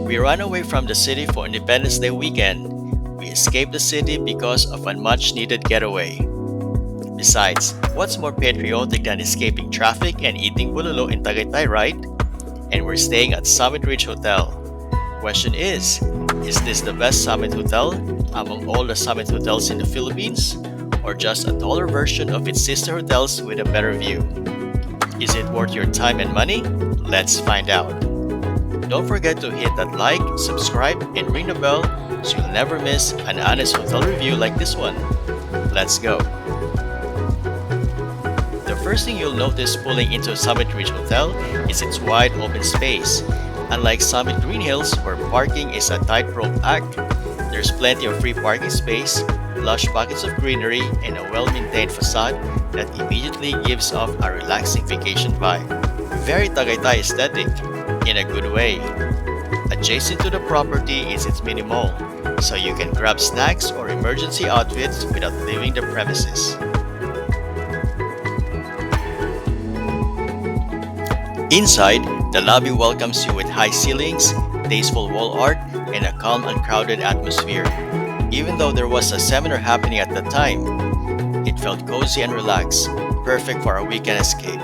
We ran away from the city for Independence Day weekend. We escaped the city because of a much needed getaway. Besides, what's more patriotic than escaping traffic and eating bulalo in Tagaytay, right? And we're staying at Summit Ridge Hotel. Question is this the best Summit Hotel among all the Summit hotels in the Philippines? Or just a taller version of its sister hotels with a better view? Is it worth your time and money? Let's find out. Don't forget to hit that like, subscribe, and ring the bell so you'll never miss an honest hotel review like this one. Let's go. The first thing you'll notice pulling into Summit Ridge Hotel is its wide open space. Unlike Summit Greenhills, where parking is a tightrope act, there's plenty of free parking space, lush pockets of greenery, and a well-maintained facade that immediately gives off a relaxing vacation vibe. Very Tagaytay aesthetic, in a good way. Adjacent to the property is its mini mall, so you can grab snacks or emergency outfits without leaving the premises. Inside, the lobby welcomes you with high ceilings, tasteful wall art, and a calm, uncrowded atmosphere. Even though there was a seminar happening at the time, it felt cozy and relaxed, perfect for a weekend escape.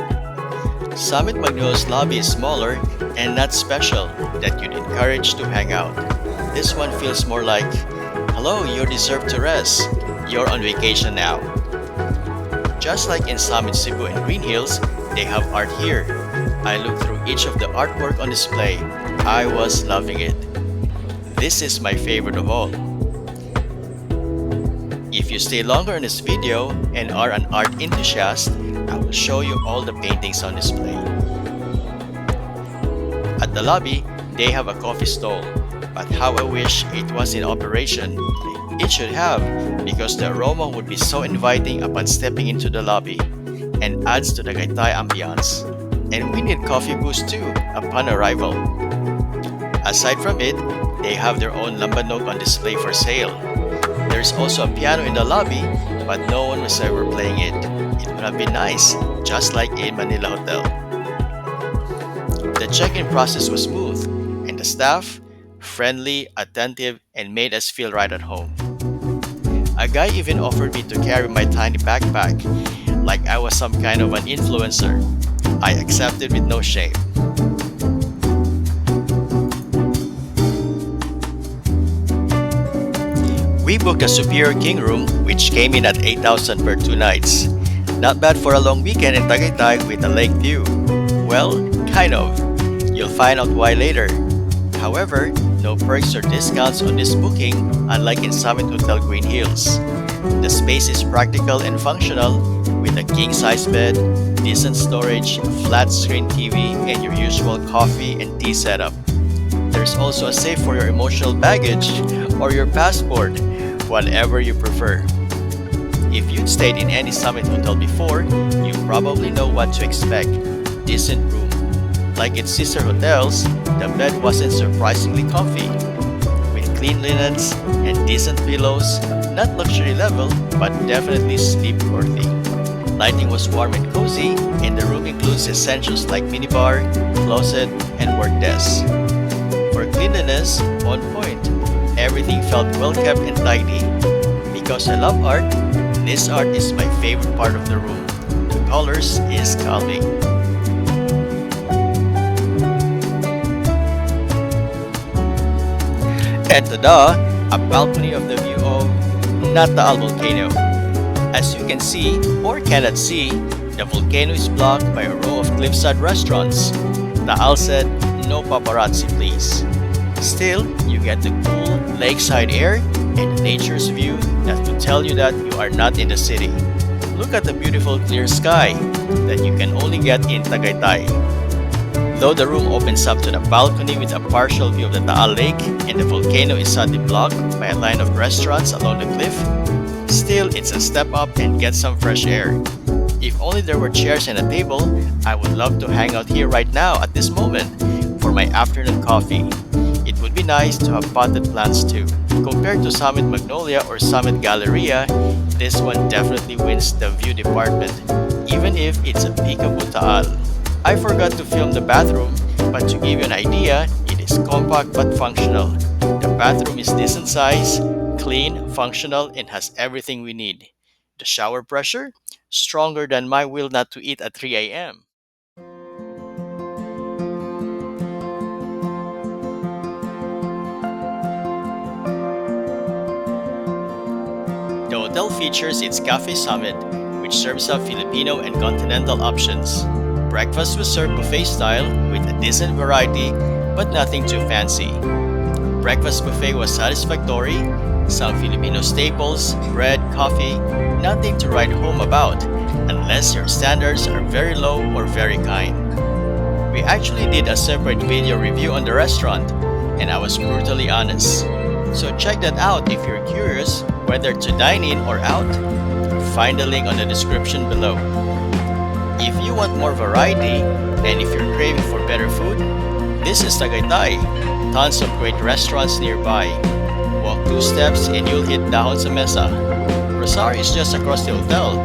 Summit Magnolia's lobby is smaller and not special that you'd encourage to hang out. This one feels more like, hello, you deserve to rest. You're on vacation now. Just like in Summit Cebu and Greenhills, they have art here. I looked through each of the artwork on display. I was loving it. This is my favorite of all. If you stay longer in this video and are an art enthusiast, I will show you all the paintings on display. At the lobby, they have a coffee stall, but how I wish it was in operation. It should have, because the aroma would be so inviting upon stepping into the lobby and adds to the Tagaytay ambiance. And we need coffee booths too upon arrival. Aside from it, they have their own lambanog on display for sale. There's also a piano in the lobby, but no one was ever playing it. It would have been nice, just like in Manila Hotel. The check-in process was smooth, and the staff, friendly, attentive, and made us feel right at home. A guy even offered me to carry my tiny backpack, like I was some kind of an influencer. I accepted with no shame. We booked a Superior King room which came in at 8,000 per 2 nights. Not bad for a long weekend in Tagaytay with a lake view. Well, kind of. You'll find out why later. However, no perks or discounts on this booking unlike in Summit Hotel Greenhills. The space is practical and functional with a king-size bed, decent storage, flat screen TV, and your usual coffee and tea setup. There's also a safe for your emotional baggage or your passport, whatever you prefer. If you'd stayed in any Summit hotel before, you probably know what to expect. Decent room. Like its sister hotels, the bed wasn't surprisingly comfy. With clean linens and decent pillows, not luxury level, but definitely sleep-worthy. Lighting was warm and cozy, and the room includes essentials like minibar, closet, and work desk. For cleanliness, on point. Everything felt well kept and tidy. Because I love art, this art is my favorite part of the room. The colors is calming. And tada! A balcony of the view of not Taal Volcano. As you can see, or cannot see, the volcano is blocked by a row of cliffside restaurants. Taal said, no paparazzi please. Still, you get the cool lakeside air and nature's view that will tell you that you are not in the city. Look at the beautiful clear sky that you can only get in Tagaytay. Though the room opens up to the balcony with a partial view of the Taal Lake and the volcano is suddenly blocked by a line of restaurants along the cliff, still it's a step up and get some fresh air. If only there were chairs and a table, I would love to hang out here right now at this moment for my afternoon coffee. It would be nice to have potted plants too. Compared to Summit Magnolia or Summit Galleria, this one definitely wins the view department, even if it's a peekaboo Taal. I forgot to film the bathroom, but to give you an idea, it is compact but functional. The bathroom is decent size, clean, functional, and has everything we need. The shower pressure? Stronger than my will not to eat at 3 a.m. The hotel features its Café Summit, which serves up Filipino and continental options. Breakfast was served buffet style with a decent variety but nothing too fancy. Breakfast buffet was satisfactory, some Filipino staples, bread, coffee, nothing to write home about unless your standards are very low or very kind. We actually did a separate video review on the restaurant, and I was brutally honest. So check that out if you're curious whether to dine in or out. Find the link on the description below. If you want more variety, and if you're craving for better food, this is Tagaytay. Tons of great restaurants nearby. Walk 2 steps and you'll hit Dahon sa Mesa. Rosario is just across the hotel,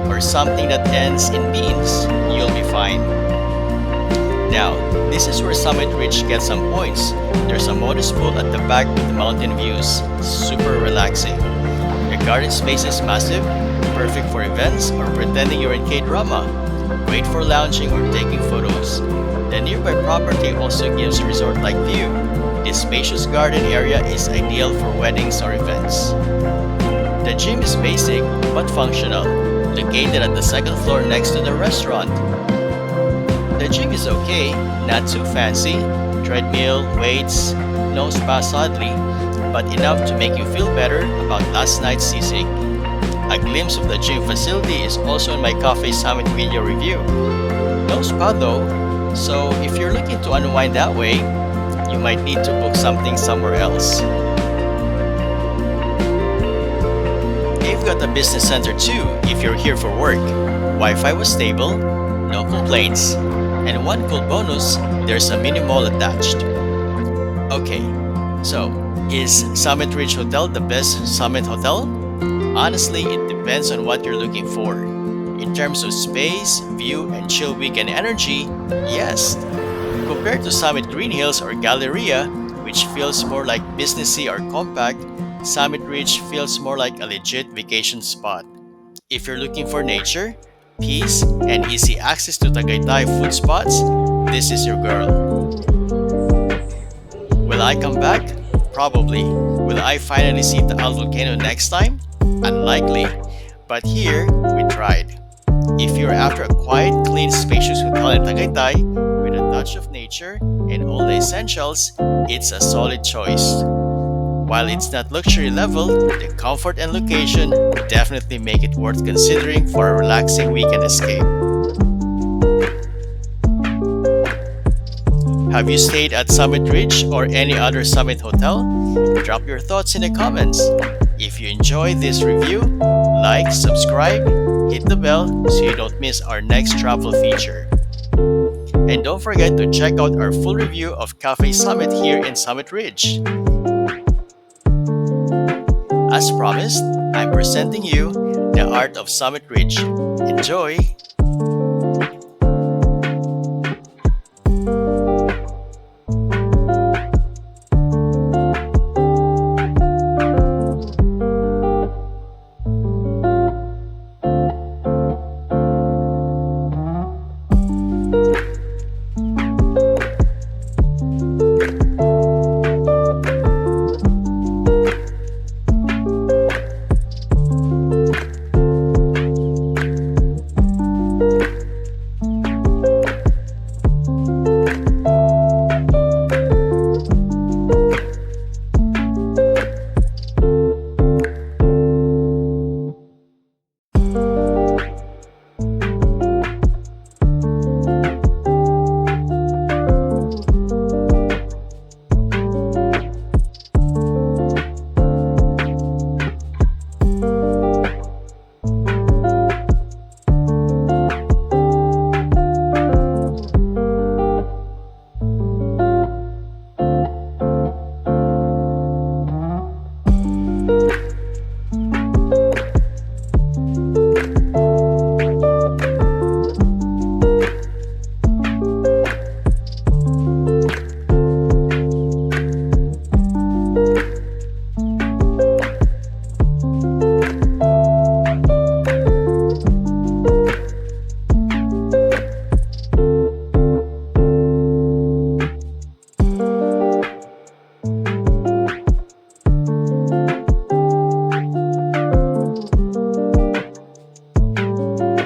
or something that ends in beans. You'll be fine. Now, this is where Summit Ridge gets some points. There's a modest pool at the back with mountain views. Super relaxing. The garden space is massive, perfect for events or pretending you're in K-drama. Great for lounging or taking photos. The nearby property also gives a resort-like view. This spacious garden area is ideal for weddings or events. The gym is basic but functional, located at the second floor next to the restaurant. The gym is okay, not too fancy, treadmill, weights, no spa sadly, but enough to make you feel better about last night's sisig. A glimpse of the gym facility is also in my Café Summit video review. No spa though, so if you're looking to unwind that way, you might need to book something somewhere else. They've got a business center too if you're here for work. Wi-Fi was stable, no complaints, and one cool bonus, there's a mini mall attached. Okay, so is Summit Ridge Hotel the best Summit Hotel? Honestly, it depends on what you're looking for. In terms of space, view, and chill weekend energy, yes. Compared to Summit Greenhills or Galleria, which feels more like businessy or compact, Summit Ridge feels more like a legit vacation spot. If you're looking for nature, peace, and easy access to Tagaytay food spots, this is your girl. Will I come back? Probably. Will I finally see the Taal Volcano next time? Unlikely. But here, we tried. If you're after a quiet, clean, spacious hotel in Tagaytay with a touch of nature and all the essentials, it's a solid choice. While it's not luxury level, the comfort and location definitely make it worth considering for a relaxing weekend escape. Have you stayed at Summit Ridge or any other Summit hotel? Drop your thoughts in the comments. If you enjoyed this review, like, subscribe, hit the bell so you don't miss our next travel feature. And don't forget to check out our full review of Café Summit here in Summit Ridge. As promised, I'm presenting you the art of Summit Ridge. Enjoy!